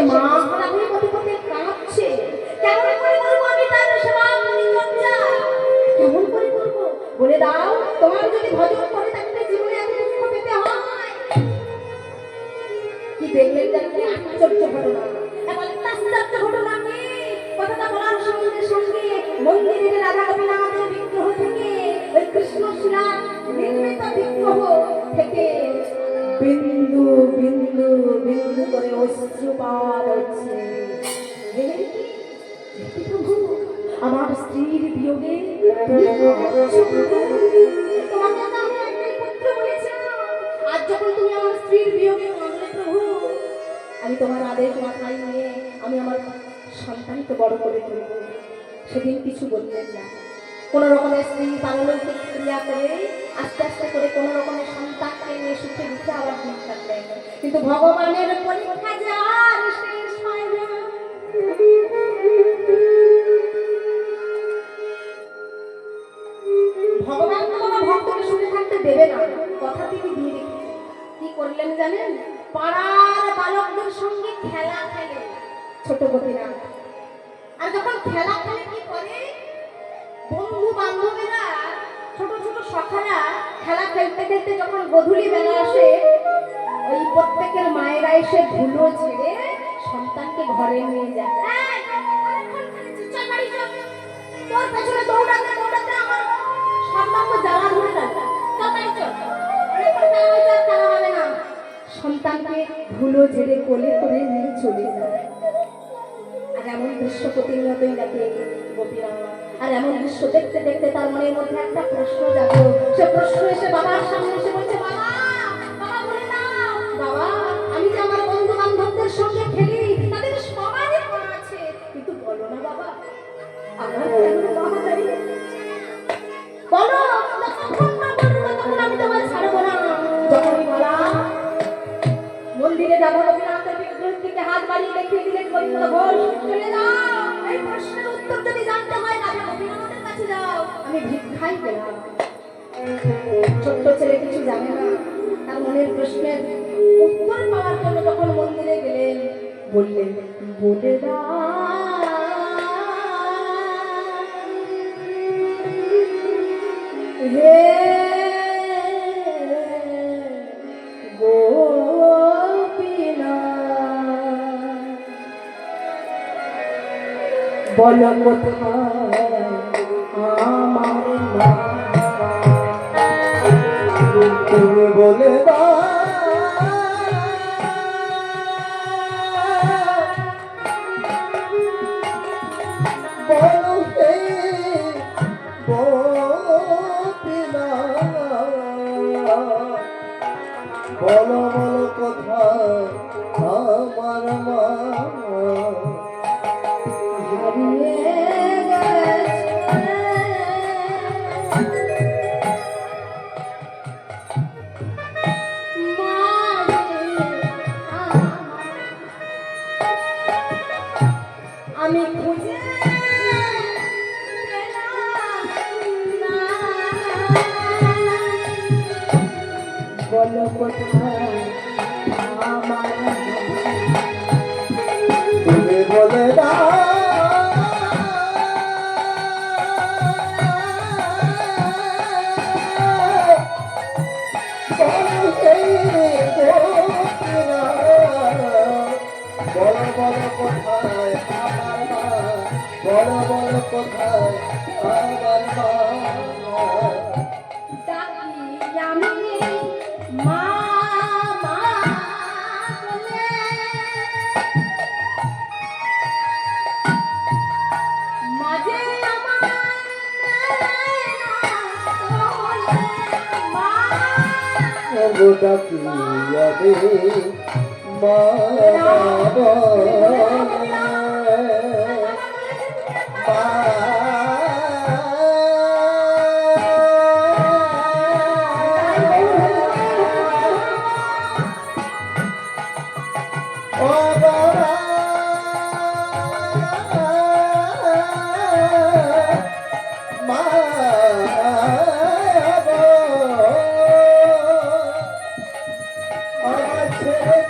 মা হারা হয়ে পথে পথে কাঁদছে। কেমন করে করবো আমি তার সেবা পরিচর্যা? কেমন করে করবো? বলে দাও, তোমার যদি ভজন করে থাকতে জীবনে এত দুঃখ পেতে হয়। কি দেখলেন জানেন? আশ্চর্য ঘটনা, এমন একটা আশ্চর্য ঘটনা কি? কথাটা বলার সঙ্গে সঙ্গে মন্দিরের রাধা গোপীনাথের বিগ্রহ থেকে, ওই কৃষ্ণশিলা নির্মিত বিগ্রহ থেকে বিন্দু বিন্দু বিন্দু করে অশ্রুপাত হচ্ছে। আমার স্ত্রীর বিয়োগে তোমাকে আমি একটাই পুত্র বলেছিলাম। আজ যখন তুমি আমার স্ত্রীর বিয়োগে কাঁদলে প্রভু, আমি তোমার আদেশ মাথায় নিয়ে আমি আমার সন্তানকে বড় করে তুলব। সেদিন কিছু বললেন না। কোন রকমের স্ত্রী পারলৌকিক ক্রিয়া করে আস্তে আস্তে করে কোন রকমের সন্তানকে নিয়ে সুখে দুঃখে আবার দিন কাটলেন। কিন্তু ভগবানের পরীক্ষা যে আর শেষ হয় না। ভগবান কোনো ভক্তকে সুখে থাকতে দেবে না, কথা তিনি দিয়ে রেখেছেন। কি করলেন জানেন? পাড়ার বালকদের সঙ্গে খেলা খেলে ছোট গোপীনাথ। আর যখন খেলা খেলে কি করে, বন্ধু বান্ধবেরা ছোট ছোট সখারা খেলা খেলতে খেলতে যখন গধূলি বেলা আসে, ওই প্রত্যেকের মায়েরা এসে ধুলো ছেড়ে সন্তানকে ঘরে নিয়ে যায়। তোর পেছনে দৌড়াতে দৌড়াতে আমার সন্তান তো জ্বালা ধরে যাচ্ছে, সন্তানকে ধুলো ঝেড়ে কোলে করে নিয়ে চলে যায়। আর এমন দৃশ্য প্রতিনিয়তই দেখে গোপীনাথ। আর এমন দৃশ্য দেখতে দেখতে তার মনের মধ্যে একটা প্রশ্ন জাগলো। সে প্রশ্ন এসে বাবার সামনে এসে বলছে, বাবা, বাবা বলে দাও, বাবা, আমি যে আমার বন্ধু বান্ধবদের সঙ্গে খেলি, তাদের সবারই মা আছে, কিন্তু বলো না বাবা, আমার কেন মা নাই? বলো, যতক্ষণ না বলবো ততক্ষণ আমি তোমায় ছাড়বো না। যখনই বলা, মন্দিরে রাধা গোপীনাথের বিগ্রহের দিকে হাত বাড়িয়ে দেখিয়ে দিলেন, গোবিন্দ ঘোষ, চলে যাও। এই প্রশ্নের উত্তর যদি জানতে হয় রাধা গোপীনাথের কাছে যাও। আমি ভিক্ষাই পেলাম। ছোট্ট ছেলে কিছু জানে না, তার মনের প্রশ্নের উত্তর পাওয়ার জন্য যখন মন্দিরে গেলেন, বললেন, বলে দাও হে বলো কোথায় আমার মা? তুমি বলে দাও বলো হে গোপীনাথ, বলো বলো কোথায় আমার মা? আমি খুঁজে বলো কোথায় আমার, তুমি বলে দাও বলো বলো কোথায় আমার মা? বলো বলো কোথায় আমার মা? ডাকি আমি মা মা বলে, মাঝে আমার মা ডাকি আমি মা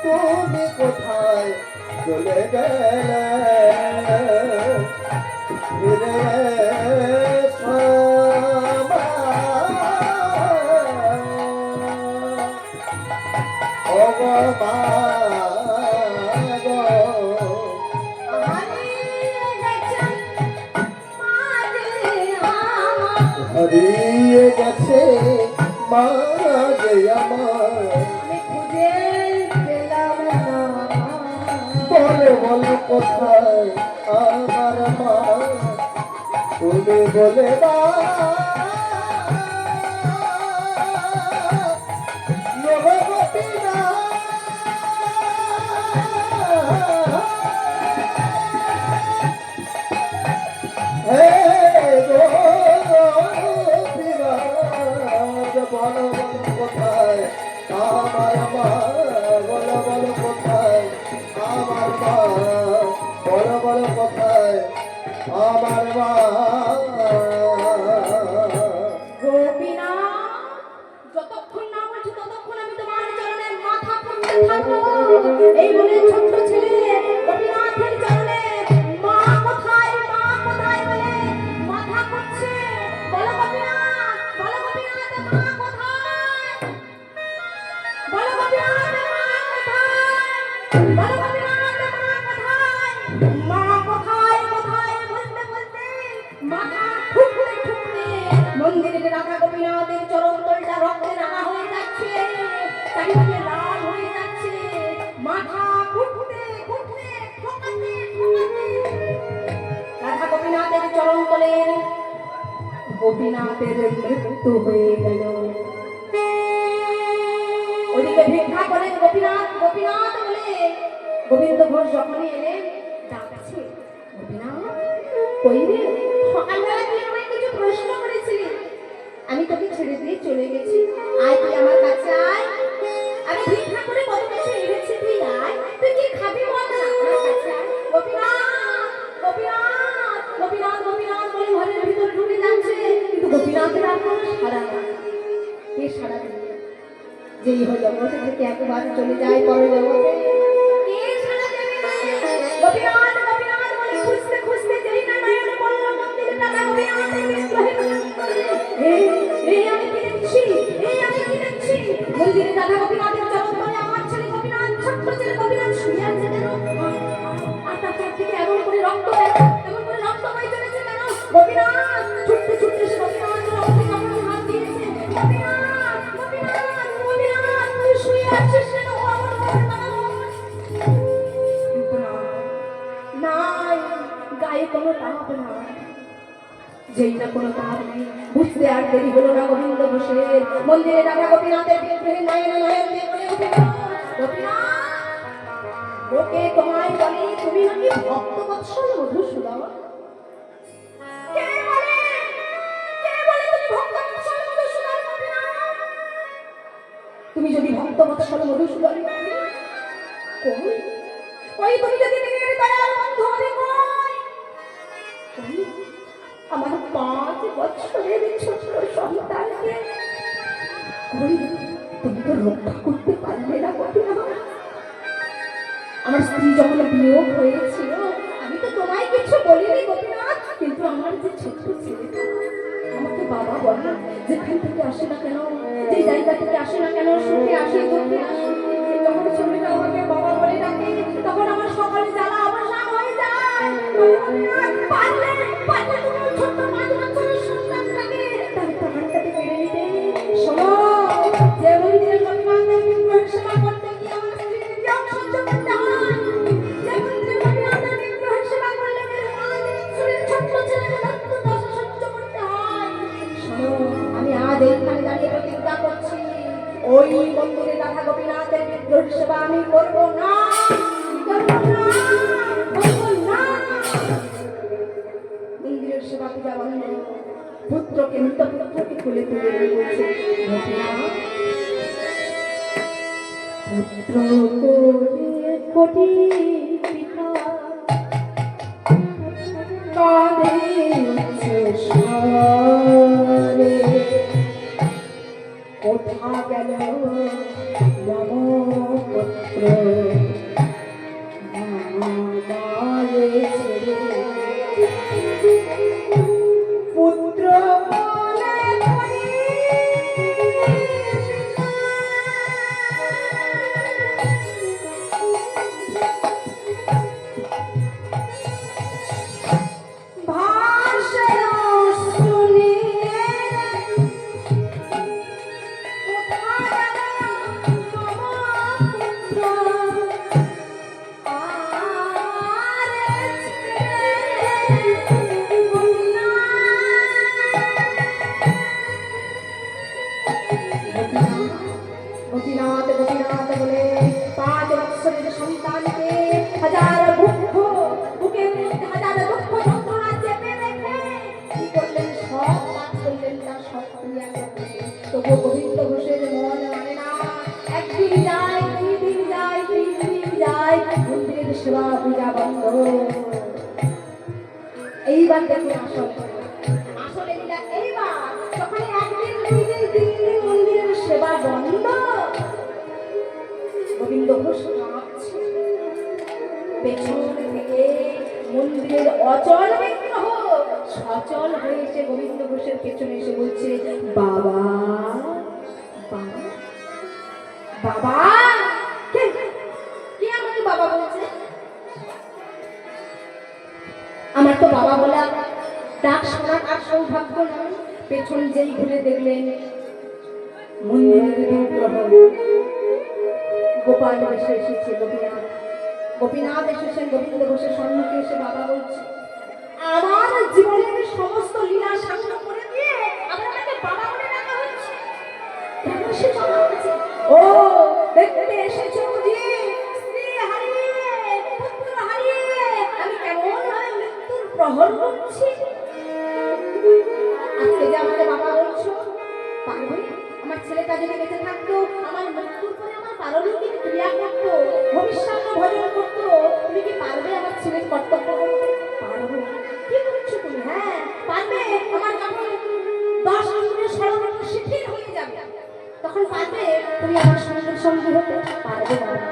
তুমি কোথায় চলে গেলে ফিরে এসো ও গো মা গো। হারিয়ে গেছে মা যে আমার, বলে বলে কোথায় আমার মা, তুমি বলে মা বলো বলো কোথায় আমার মা, বলো বলো কোথায় আমার মা, বলো বলো কোথায় আমার মা। যতক্ষণ না বলছি ততক্ষণ আমি তোমার চরণে মাথা খুঁজতে থাকবো। এই বলে ছোট্ট ছেলে গোপীনাথের চরণে মা কোথায় বলে মাথা খুঁজছে। বলো গোপীনাথ, বলো গোপীনাথ, মা কোথায়? বলো গোপীনাথ, মা কোথায়? বলো গোপীনাথ, মা কোথায়? কোথায় বলতে বলতে মাথা ঠুকতে ঠুকতে মন্দিরের রাখা গোপীনাথের চরণ তলটা রক্তে রাঙা হয়ে যাচ্ছে, চারিদিকে লাল হয়ে যাচ্ছে, মাথা ঠুকতে ঠুকতে ঠোকাতে ঠোকাতে রাধা গোপীনাথের চরণ তলে গোপীনাথের মৃত্যু হয়ে গেল। ওদিকে ভিক্ষা করেন গোপীনাথ গোপীনাথ বলে গোবিন্দ ঘোষ যখনই এলেন ডাকছে, গোপীনাথ কই রে? সকালবেলা তুই আমায় কিছু প্রশ্ন করেছিলি, আমি তোকে ছেড়ে দিয়ে চলে গেছি, আয় তুই আমার কাছে আয়, আমি ভিক্ষা করে কত কিছু এনেছি, তুই আয়, তুই কি খাবি বল না, আমার কাছে আয়। গোপীনাথ গোপীনাথ গোপীনাথ গোপীনাথ বলে ঘরের ভিতর ঢুকে যাচ্ছে, কিন্তু গোপীনাথের আর কোনো সাড়া নেই। কে সাড়া দিল? যে ইহ জগতে থেকে একবার চলে যায় পর জগতে, কে সাড়া দেবে? গোপীনাথ গোপীনাথ বলে খুঁজতে খুঁজতে যেই না নয়নে বলল মন্দিরে টাকা গোপীনাথের বিগ্রহের এই আমি কি দেখছি, এই আমি কি দেখছি? মন্দিরে টাকা গোপীনাথের চরণ তলে আমার ছেলে গোপীনাথ, ছোট্ট ছেলে গোপীনাথ শুয়ে আছে কেন? আর তার চার থেকে এমন করে রক্ত বের, এমন করে রক্ত বয়ে চলেছে কেন? গোপীনাথ ছুটতে ছুটতে সে গোপীনাথ রক্তে কাপড়ে হাত দিয়েছে। গোপীনাথ গোপীনাথ গোপীনাথ তুই শুয়ে আছিস কেন? ও আমার নাই, গায়ে কোনো তাপ নাই। যেই না কোনো তাপ নেই, বুঝতে আর দেরি হলো না গোবিন্দ ঘোষের। মন্দিরে রাখা গোপীনাথের বিগ্রহে নয়নে নয়ন দিয়ে বলে উঠে, গোপীনাথ লোকে তোমায় বলে তুমি নাকি ভক্তবৎসল মধুসূদন। কে বলে? কে বলে তুমি ভক্তবৎসল মধুসূদন গোপীনাথ? তুমি যদি ভক্তবৎসল মধুসূদন কই কই তুমি যদি নিজের দয়াল বন্ধু হবে কই? আমার 5 বছরের ছোট সন্তানকে কই তুমি তো রক্ষা করতে পারলে না গোপীনাথ। আমার স্ত্রী যখন বিয়োগ হয়েছিল আমি তো তোমায় কিছু বলিনি গোপীনাথ, কিন্তু আমার যে ছোট্ট ছেলেটা আমাকে বাবা বলে, যেখান থেকে আসে না কেন, যে জায়গা থেকে আসে না কেন, সুখে আসে দুঃখে আসে, যখন ছেলেটা আমাকে বাবা বলে ডাকে তখন আমার সকালে জ্বালা অবসান হয়ে যায়। পারলে পারলে তুমি ছোট্ট 5 বছরের সন্তানটাকে তার প্রাণটাকে কেড়ে নিতে। শোনো, যে মন্দিরে গোপীনাথের বিগ্রহের সেবা করতে গিয়ে আমার স্ত্রীকে বিয়োগ সহ্য করতে হয়, যে মন্দিরে গোপীনাথের বিগ্রহের সেবা করলে ছোট্ট ছেলেকে দশা সহ্য করতে হয়। শোনো, আমি আজ এইখানে দাঁড়িয়ে প্রতিজ্ঞা করছি, ওই মন্দিরে রাধা গোপীনাথের বিগ্রহের সেবা আমি করবো না, করবো না, করবো না। মন্দিরের সেবা পূজা বন্ধ, পুত্রকে মৃত পুত্রকে খুলে তুলে দিয়ে বলছে, গোপীনাথ পুত্র কোটি পিতা কাঁদে উচ্চস্বরে, কোথা গেল রামপুত্র গোপীনাথ গোপীনাথ বলে 5 বছরের সন্তানকে হাজার দুঃখ বুকের মধ্যে হাজার দুঃখ যন্ত্রণা চেপে রেখে কি করলেন, সব কাজ করলেন, তার সব ক্রিয়া করলেন। তবুও গোবিন্দ ঘোষের মন মানে না। একদিন যায়, 2 দিন যায়, 3 দিন যায়, মন্দিরের সেবা পূজা বন্ধ। এইবার দেখুন আসলে লীলা এইবার যখন একদিন 2 দিন 3 দিন মন্দিরের সেবা বন্ধ, গোবিন্দ ঘোষ কাঁদছে। পেছন থেকে মন্দিরের অচল বিগ্রহ সচল হয়ে এসে গোবিন্দ ঘোষের পেছনে এসে বলছে, বাবা বাবা বাবা। কে কে আমাকে বাবা বলছে? আমার তো বাবা বলা ডাক শোনার আর সৌভাগ্য নয়। পেছন যেই ঘুরে দেখলেন মন্দিরের বিগ্রহ গোপাল এসে এসেছে। গোপীনাথ এসেছেন গোবিন্দ ঘোষের সম্মুখে এসে বাবা বলছে, আমার জীবনের সমস্ত লীলা সাঙ্গ করে দিয়ে আপনাকে বাবা বলে ডাকা হচ্ছে। কেন সে বাবা বলছে? ও দেখতে এসেছো বুঝি স্ত্রী হারিয়ে পুত্র হারিয়ে আমি কেমন ভাবে মৃত্যুর প্রহর করছি। আজকে যে আমাকে বাবা বলছো, পারবে? আমার ছেলেটা যদি বেঁচে থাকতো, আমার মৃত্যুর পরে আমার পারলৌকিক ক্রিয়া করতো, ভবিষ্যৎ ভজন করতো, তুমি কি পারবে আমার ছেলের কর্তব্য করতে? পারবে? কি বলছো তুমি? হ্যাঁ পারবে। আমার যখন 10 ইন্দ্রিয় সর্বত্র শিথিল হয়ে যাবে, তখন পারবে তুমি আমার সঙ্গে সঙ্গী হতে? পারবে বাবা।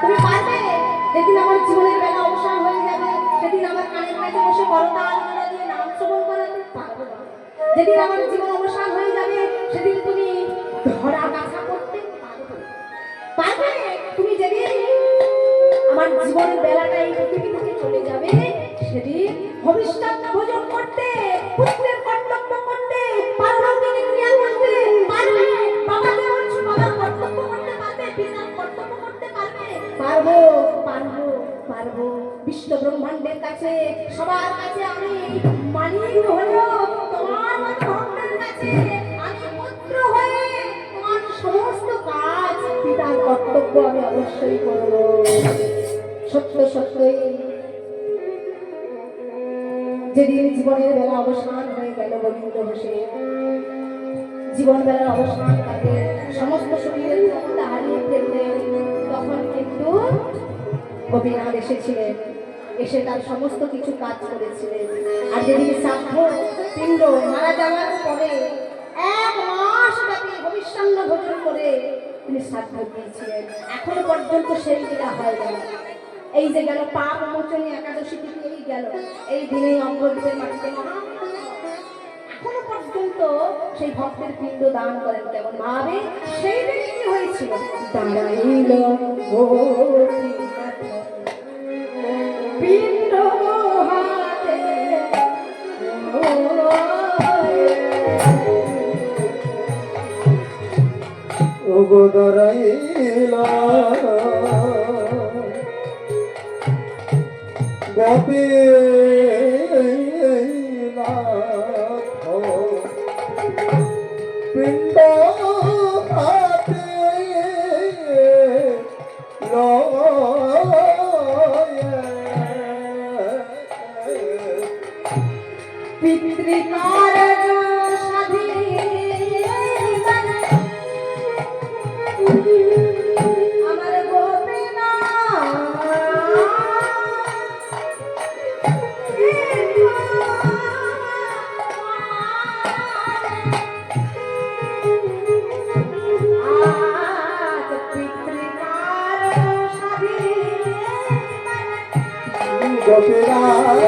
তুমি পারবে? যেদিন আমার জীবনের বেলা অবসান হয়ে যাবে, সেদিন আমার কানের কাছে বসে করতাল দিয়ে নাম শ্রবণ করাতে? পারবে বাবা। যেদিন আমার জীবন অবসান হয়ে যাবে, সেদিন তুমি ধরা গাছা করতে? পারবে। পারবে? তুমি যেদিন আমার জীবনের বেলাটা এই পৃথিবী থেকে চলে যাবে, সেদিন ভবিষ্যৎ ভোজন করতে, পুত্রের কর্তব্য করতে, পারলৌকিক ক্রিয়া করতে পারবে? বাবাকে বলছো বাবার কর্তব্য করতে পারবে, পিতার কর্তব্য করতে পারবে? পারবো পারবো পারবো। বিশ্ব ব্রহ্মাণ্ডের কাছে সবার কাছে আমি মালিক হলো, তোমার মতো ভক্তের কাছে আমি পুত্র হয়ে তোমার সমস্ত কাজ পিতার কর্তব্য আমি অবশ্যই করব। সত্য সত্যই যেদিন জীবনের বেলা অবসান হয়ে গেল গোবিন্দ ঘোষের, জীবন বেলার অবসান তাকে সমস্ত শরীরের ক্ষমতা হারিয়ে ফেললেন, তখন কিন্তু গোপীনাথ এসেছিলেন, এসে তার সমস্ত কিছু কাজ করেছিলেন। আর যেদিন শ্রাদ্ধ পিণ্ড মারা যাওয়ার পরে 1 মাস ব্যাপী ভবিষ্যান্ন ভোজন করে তিনি শ্রাদ্ধ দিয়েছিলেন, এখনো পর্যন্ত সেই লীলা হয় গেল। এই যে গেল পাপ মোচনী একাদশী থেকে, এই গেল এই দিনেই অঙ্গদ্বীপের মাটিতে এখনো পর্যন্ত সেই ভক্তের পিণ্ড দান করেন। কেমন ভাবে সেই দিন কি হয়েছিল? দাঁড়াইল পিণ্ড হাতে ওগো দাঁড়াইলা গোপীনাথ পিণ্ড হাতে পিতৃকার সাধী আমার গোপীনাথ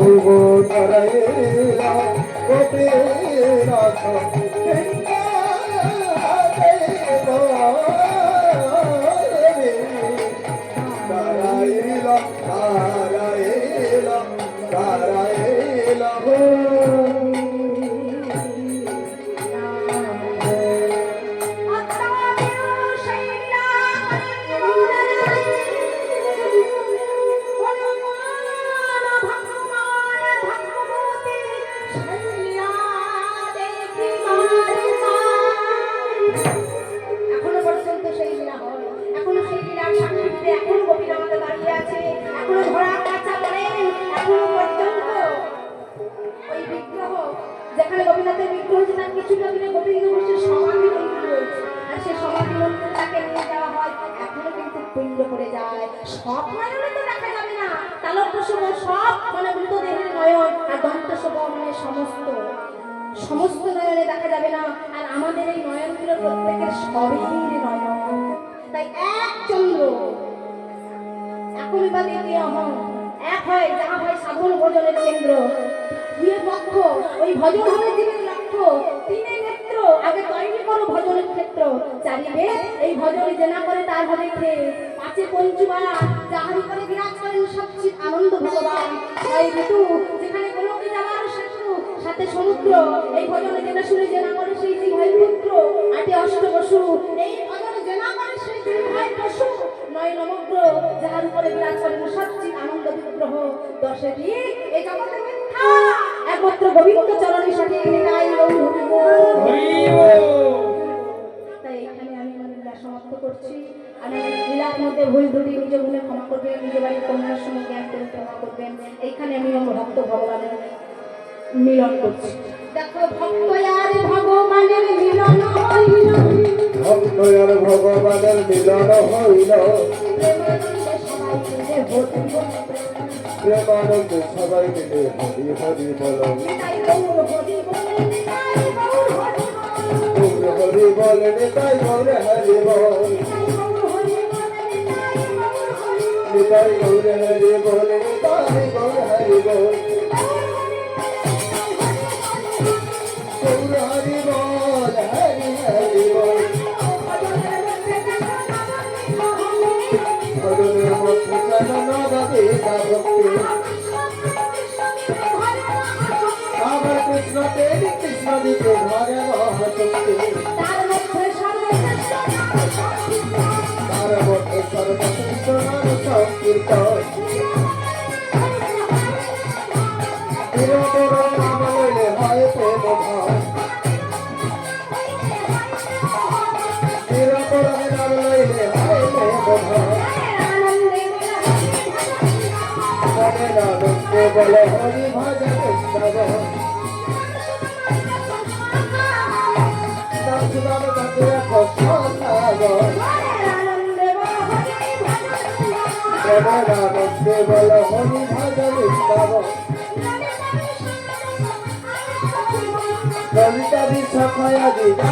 ও গো ধরাইলা গোপীনাথ এখনো পর্যন্ত সেই লীলা হয়, এখনো সেই লীলার সাক্ষীতে এখনো গোপীরা আমাদের দাঁড়িয়ে আছে, এখনো ধরা কাঁচা পড়ে, এখনো পর্যন্ত ওই বিগ্রহ যেখানে গোপীনাথের বিগ্রহ আছে তার কিছুটা দূরে গোবিন্দ বসে সমাধি মন্দির রয়েছে, আর সেই সমাধি মন্দিরটাকে নিয়ে যাওয়া হয়, এখনো কিন্তু পিণ্ড পড়ে যায়। সব নয়নে তো দেখা যাবে না, তালব্যসহ সব মানে মৃতদেহের নয়ন, আর দন্তসহ মানে সমস্ত নয়নে দেখা যাবে না। আর আমাদের এই নয়নগুলো প্রত্যেকের শরীর নয়ন, তাই এক চন্দ্র একই বা দ্বিতীয় হন, এক হয় যাহা হয় সাধন ভজনের কেন্দ্র। দুই পক্ষ ওই ভজন হবে জীবের লক্ষ্য, তিনে নেত্র আগে তৈরি করো ভজনের ক্ষেত্র। চারি বেদ এই ভজনে যে না করে তার হবে খেয়ে, পাঁচে পঞ্চমালা যাহারি করে বিরাজ করেন সবচিৎ আনন্দ ভগবান। ছয় ঋতু যেখানে গোলকে যাওয়ার সেতু, সাথে সমুদ্র এই ভজনে যে না শুনে যে না করে সেই জীব হয় পুত্র। আটে অষ্টবসু এই ভজনে যে না করে সেই জীব হয় পশু। নয় নমগ্র যাহার উপরে বিরাজ করেন সবচিৎ আনন্দ বিগ্রহ। দশে দিক এই জগতে মিথ্যা, একমাত্র গোবিন্দ চরণে সঠিক নিতাই গৌর হরি। তাই এখানে আমি আমার লীলা সমাপ্ত করছি। আমি লীলার মধ্যে ভুল ত্রুটি নিজ গুণে ক্ষমা করবেন, নিজ বাড়ির কন্যার সঙ্গে জ্ঞান করে ক্ষমা করবেন। এইখানে আমি আমার ভক্ত ভগবানের মিলন করছি। দেখো ভক্ত আর ভগবানের মিলন হইল, ভক্ত আর ভগবানের মিলন হইল, প্রেমানন্দে সবাই মিলে হরি হরি বল, গৌর হরি বল নিতাই গৌর হরি বল, নিতাই গৌর হরি বল, নিতাই গৌর হরি বল, গৌর হরি বল, হরি হরি বল। ভজনের মধ্যে চরণ বাবিকা ভক্তি, আমার কৃষ্ণ দেবী কৃষ্ণ দিতে ঘরে মহাশক্তি, তার মধ্যে সর্বশ্রেষ্ঠ নাম সংকীর্তন, নিরন্তর নাম লইলে হয় প্রেম ভাব, নিরন্তর নাম লইলে হয় প্রেম ভাব, মনে আনন্দে বল হরি ভজন শ্রবণ, নাম সুনাম গাতে রাখো সদাগর, মনে আনন্দে বল হরি ভজন শ্রবণ, ললিতা বিশ্বক্ষয়া দিদা